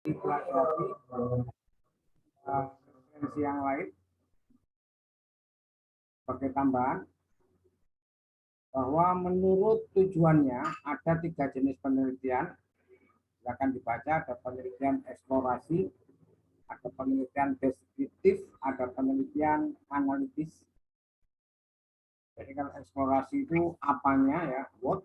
dipelajari referensi yang lain sebagai tambahan bahwa menurut tujuannya ada 3 jenis penelitian. Silakan dibaca, ada penelitian eksplorasi, ada penelitian deskriptif, ada penelitian analitis. Jadi kalau eksplorasi itu apanya ya, what,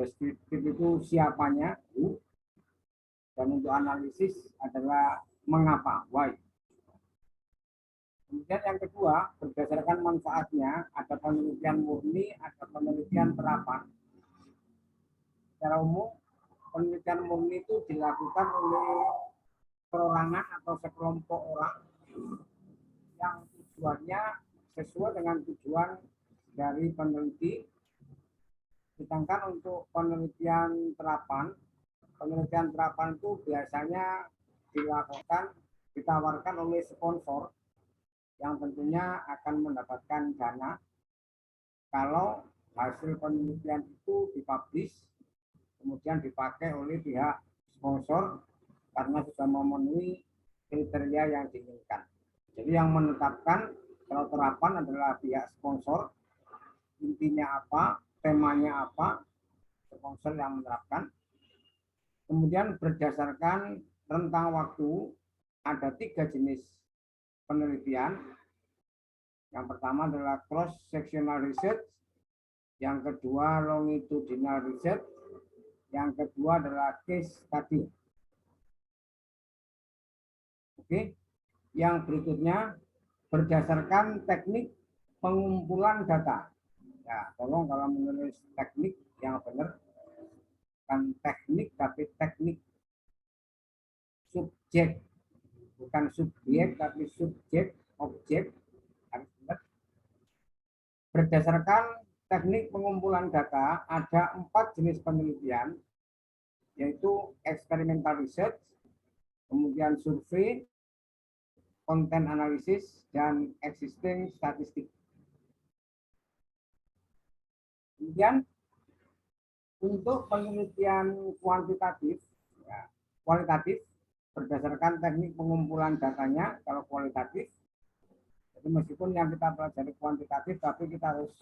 deskriptif itu siapanya, who, dan untuk analisis adalah mengapa, why. Kemudian yang kedua, berdasarkan manfaatnya, ada penelitian murni, ada penelitian terapan. Secara umum, penelitian murni itu dilakukan oleh perorangan atau sekelompok orang yang tujuannya sesuai dengan tujuan dari peneliti. Sedangkan untuk penelitian terapan itu biasanya ditawarkan oleh sponsor yang tentunya akan mendapatkan dana kalau hasil penelitian itu dipublish, kemudian dipakai oleh pihak sponsor karena sudah memenuhi kriteria yang diinginkan. Jadi yang menetapkan kalau terapan adalah pihak sponsor, intinya apa, temanya apa, sponsor yang menerapkan. Kemudian berdasarkan rentang waktu, ada 3 jenis penelitian. Yang pertama adalah cross-sectional research, yang kedua longitudinal research, yang kedua adalah case study. Oke, yang berikutnya berdasarkan teknik pengumpulan data. Ya, tolong kalau menulis teknik yang benar, bukan teknik tapi teknik. Subjek, bukan subjek tapi subjek, objek. Harus benar. Berdasarkan teknik pengumpulan data, ada 4 jenis penelitian, yaitu experimental research, kemudian survei, content analysis, dan existing statistik. Kemudian untuk penelitian kuantitatif, ya, kualitatif berdasarkan teknik pengumpulan datanya. Kalau kualitatif, jadi meskipun yang kita pelajari kuantitatif, tapi kita harus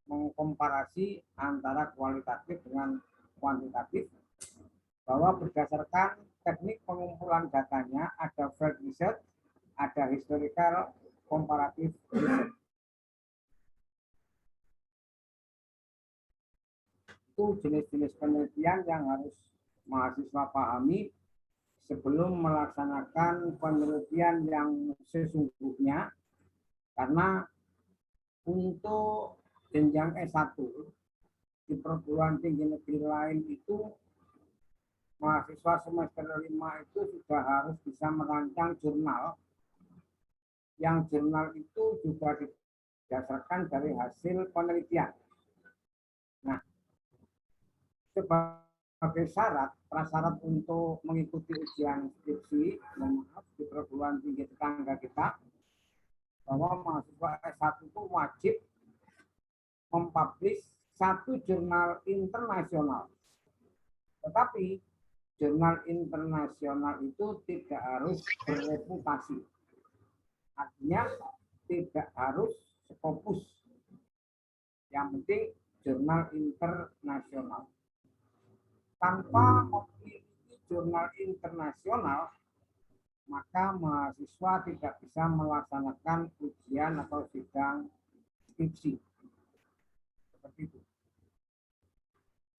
mengkomparasi antara kualitatif dengan kuantitatif, bahwa berdasarkan teknik pengumpulan datanya ada field research, ada historical comparative research. Itu jenis-jenis penelitian yang harus mahasiswa pahami sebelum melaksanakan penelitian yang sesungguhnya, karena untuk jenjang S1 di perguruan tinggi negeri lain itu mahasiswa semester 5 itu sudah harus bisa merancang jurnal, yang jurnal itu juga didasarkan dari hasil penelitian. Nah, sebagai prasyarat untuk mengikuti ujian skripsi, di perguruan tinggi tetangga kita, bahwa mahasiswa S1 itu wajib mempublish 1 jurnal internasional. Tetapi jurnal internasional itu tidak harus berreputasi. Artinya tidak harus Scopus. Yang penting jurnal internasional. Tanpa memiliki jurnal internasional, maka mahasiswa tidak bisa melaksanakan ujian atau sidang skripsi. Seperti itu.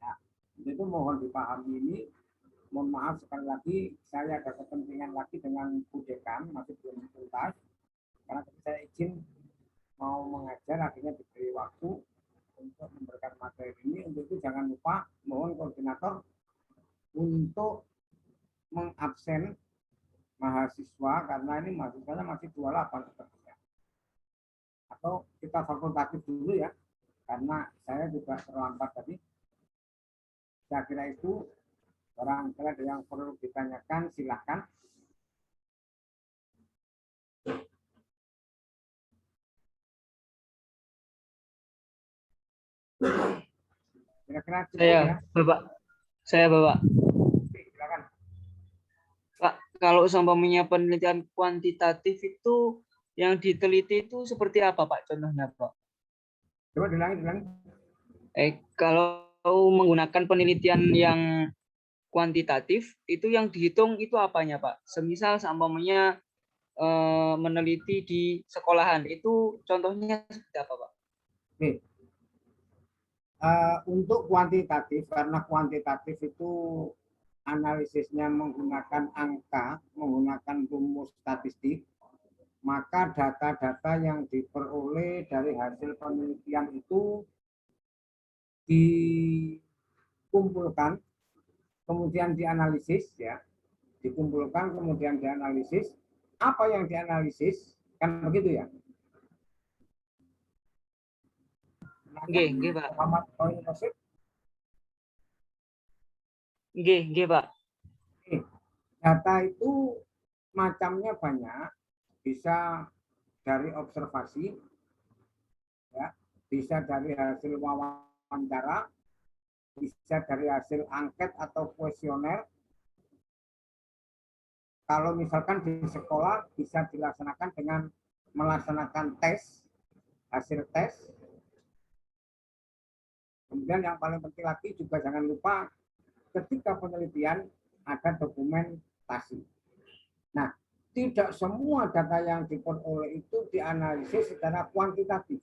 Nah, itu mohon dipahami ini. Mohon maaf sekali lagi, saya ada kepentingan lagi dengan Bu Dekan, masih belum tuntas. Karena saya izin mau mengajar, akhirnya diberi waktu untuk memberikan materi ini. Untuk itu jangan lupa, mohon koordinator untuk mengabsen mahasiswa, karena ini mahasiswanya masih 28 sepertinya. Atau kita fakultatif dulu ya, karena saya juga terlambat tadi. Saya kira itu, barangkali ada yang perlu ditanyakan, silakan. Kira-kira cukup ya? Bapak. Saya, Bapak. Silakan. kalau seumpamanya penelitian kuantitatif itu yang diteliti itu seperti apa Pak contohnya Pak? Coba diulangi. Kalau menggunakan penelitian yang kuantitatif itu yang dihitung itu apanya Pak? Semisal seumpamanya meneliti di sekolahan itu contohnya seperti apa Pak? Oke. Untuk kuantitatif, karena kuantitatif itu analisisnya menggunakan angka, menggunakan rumus statistik, maka data-data yang diperoleh dari hasil penelitian itu dikumpulkan, kemudian dianalisis, ya, dikumpulkan, kemudian dianalisis. Apa yang dianalisis? Kan begitu ya. Nggih, Pak. Muhammad Khalil Rasyid. Nggih, Pak. Data itu macamnya banyak, bisa dari observasi, ya, bisa dari hasil wawancara, bisa dari hasil angket atau kuesioner. Kalau misalkan di sekolah bisa dilaksanakan dengan melaksanakan tes, hasil tes. Kemudian yang paling penting lagi juga jangan lupa ketika penelitian ada dokumentasi. Nah, tidak semua data yang diperoleh itu dianalisis secara kuantitatif.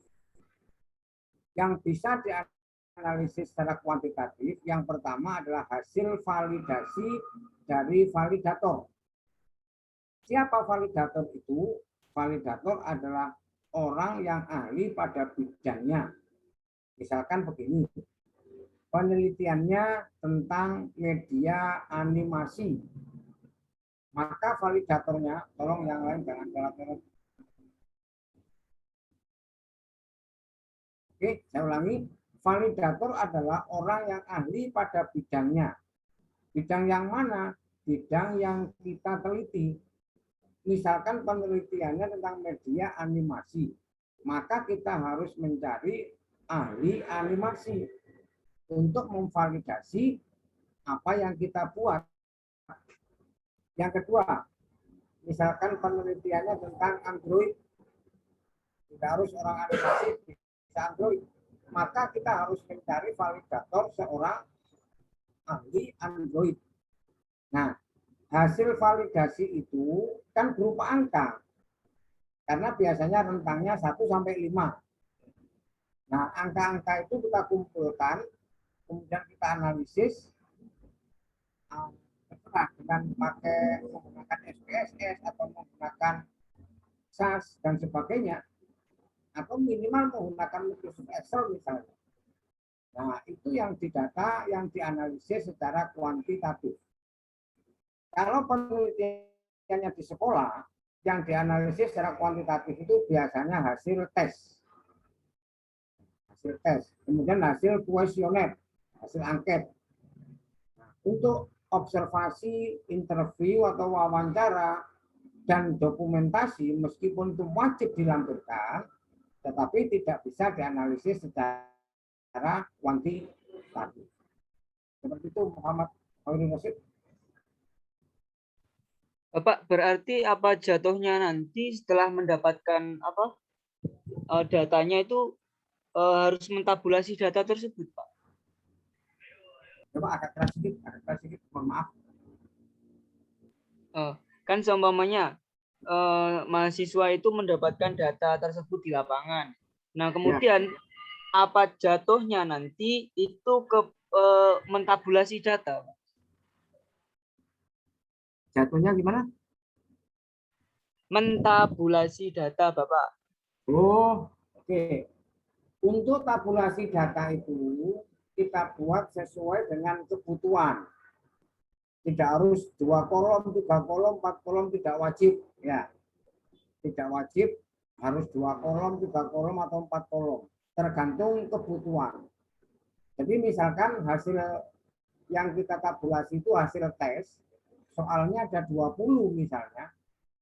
Yang bisa dianalisis secara kuantitatif, yang pertama adalah hasil validasi dari validator. Siapa validator itu? Validator adalah orang yang ahli pada bidangnya. Misalkan begini, penelitiannya tentang media animasi. Maka validatornya, tolong yang lain jangan telat-telat. Oke, saya ulangi. Validator adalah orang yang ahli pada bidangnya. Bidang yang mana? Bidang yang kita teliti. Misalkan penelitiannya tentang media animasi. Maka kita harus mencari ahli animasi untuk memvalidasi apa yang kita buat. Yang kedua, misalkan penelitiannya tentang Android, tidak harus orang animasi bisa Android, maka kita harus mencari validator seorang ahli Android. Nah, hasil validasi itu kan berupa angka, karena biasanya rentangnya 1 sampai 5. Nah, angka-angka itu kita kumpulkan, kemudian kita analisis, dengan menggunakan SPSS atau menggunakan SAS dan sebagainya, atau minimal menggunakan Microsoft Excel misalnya. Nah, itu yang didata, yang dianalisis secara kuantitatif. Kalau penelitiannya di sekolah, yang dianalisis secara kuantitatif itu biasanya hasil tes. Hasil tes. Kemudian hasil kuesioner, hasil angket. Nah, untuk observasi, interview atau wawancara, dan dokumentasi, meskipun itu wajib dilampirkan, tetapi tidak bisa dianalisis secara kuantitatif. Seperti itu Muhammad Khalil Rasyid. Bapak, berarti apa jatuhnya nanti setelah mendapatkan datanya itu harus mentabulasi data tersebut, Pak? Coba agak keras sedikit, mohon maaf. Kan seumpamanya mahasiswa itu mendapatkan data tersebut di lapangan. Nah, kemudian apa jatuhnya nanti itu ke mentabulasi data? Jatuhnya gimana? Mentabulasi data, Bapak. Oh, oke. Untuk tabulasi data itu kita buat sesuai dengan kebutuhan. Tidak harus 2 kolom, 3 kolom, 4 kolom, tidak wajib. Ya, tidak wajib harus 2 kolom, 3 kolom, atau 4 kolom. Tergantung kebutuhan. Jadi misalkan hasil yang kita tabulasi itu hasil tes, soalnya ada 20 misalnya,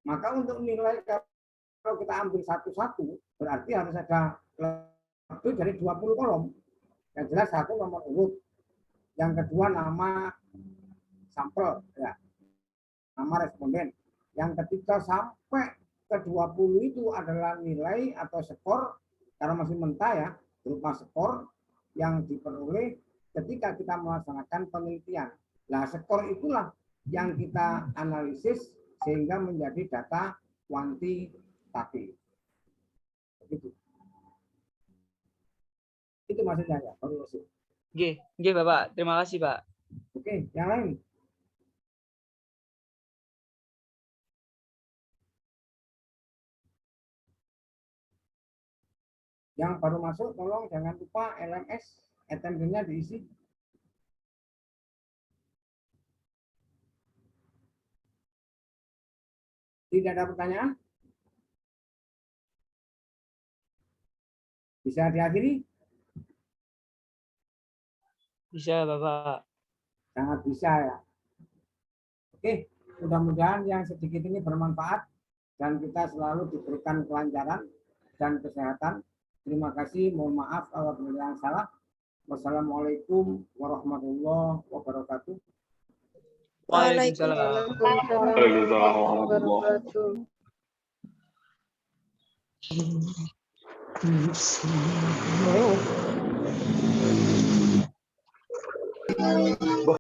maka untuk nilai kalau kita ambil satu-satu, berarti harus ada lebih dari 20 kolom. Yang jelas satu nomor urut, yang kedua nama sampel, ya. nama responden. Yang ketiga sampai ke 20 itu adalah nilai atau skor, karena masih mentah ya, berupa skor yang diperoleh ketika kita melaksanakan penelitian. Nah, skor itulah yang kita analisis sehingga menjadi data kuantitatif. Begitu. Itu maksudnya ya, baru masuk. Oke, Bapak. Terima kasih, Pak. Oke, yang lain. Yang baru masuk, tolong jangan lupa LMS, attendance-nya diisi. Tidak ada pertanyaan? Bisa diakhiri? Bisa, Bapak. Sangat bisa ya. Oke, mudah-mudahan yang sedikit ini bermanfaat dan kita selalu diberikan kelancaran dan kesehatan. Terima kasih, mohon maaf apabila yang salah. Wassalamualaikum warahmatullahi wabarakatuh. Waalaikumsalam. Waalaikumsalam warahmatullahi wabarakatuh.